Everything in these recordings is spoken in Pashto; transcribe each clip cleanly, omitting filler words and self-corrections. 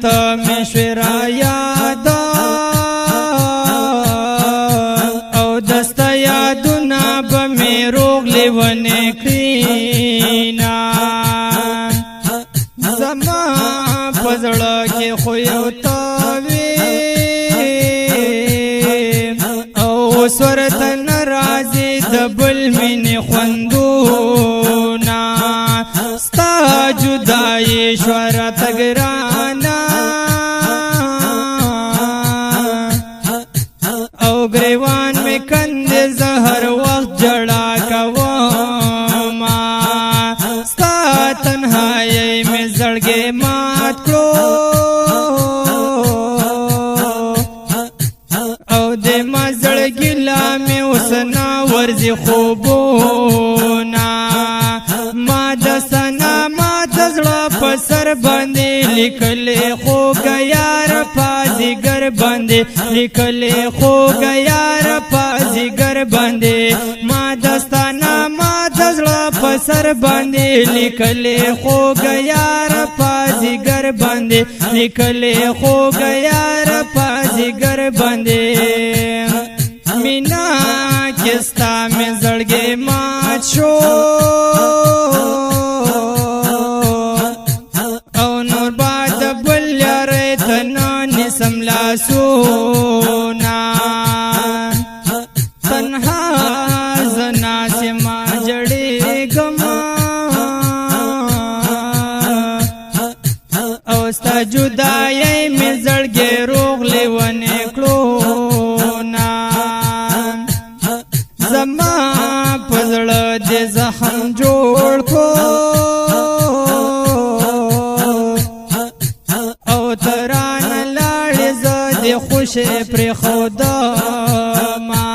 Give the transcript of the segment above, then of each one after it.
ته مې شوې رایاده او دسته یادونه به مې روغ لیونې کړینه زما په زړه کې خو یو ته وې او اوس ورته نه راځي د بل مینې خوندونه ستا جدایي شوه راته ګرانه او ګریوان مې کندې زه هر وخت ژړا کومه ستا تنهایۍ مې زړګی مات کړو او د ما زړګي لا مې اوس نه ورځي خوبونه ما د سنا ما د زړه په سر باندې لیکلې خوږه یار په ځیګر باندې لیکلې خوږه یار په ځیګر باندې ما د سنا ما د زړه په سر باندې لیکلې خوږه یار په ځیګر باندې لیکلې خوږه یار په ځیګر باندې مینا کې ستا مې زړګی مات شو او نور بعد بل یارۍ ته نه نیسم لاسونه تنها زه ناسمه ژړېږم او ستا جدایۍ مې زړګی روغ لیونې کړو زما په زړه دې زخم جوړ کړو او ته رانه لاړې زه دې خوشې پرېښودمه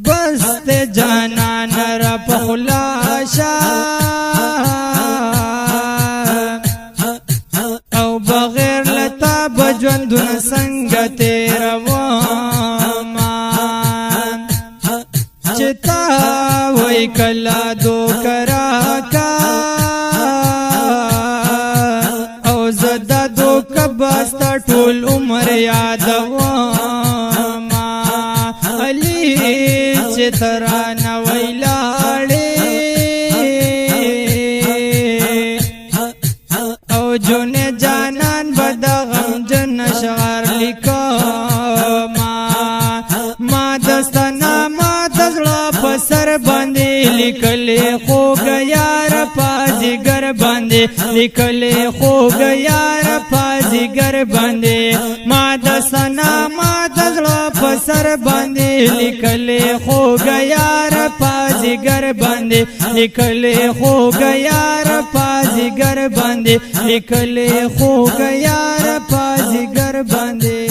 بس دې جانانه راپه خوله شه او بغیر له تا به ژوندونه څنګه تېرومه چې تا وای کله دوکه راکه او زه دا دوکه به ستا ټول عمر یادومه علي چې ته رانه وای لاړې او جونې جانان به د غمجن اشعار لیکمه ما دستانه ما د زړه په سر باندې لیکلې خوږه یار په ځیګر باندې لیکلې خوږه یار په ځیګر باندې ما دستانه ما د زړه په سر باندې لیکلې خوږه یار په ځیګر باندې لیکلې خوږه یار په ځیګر باندې لیکلې خوږه یار په ځیګر باندې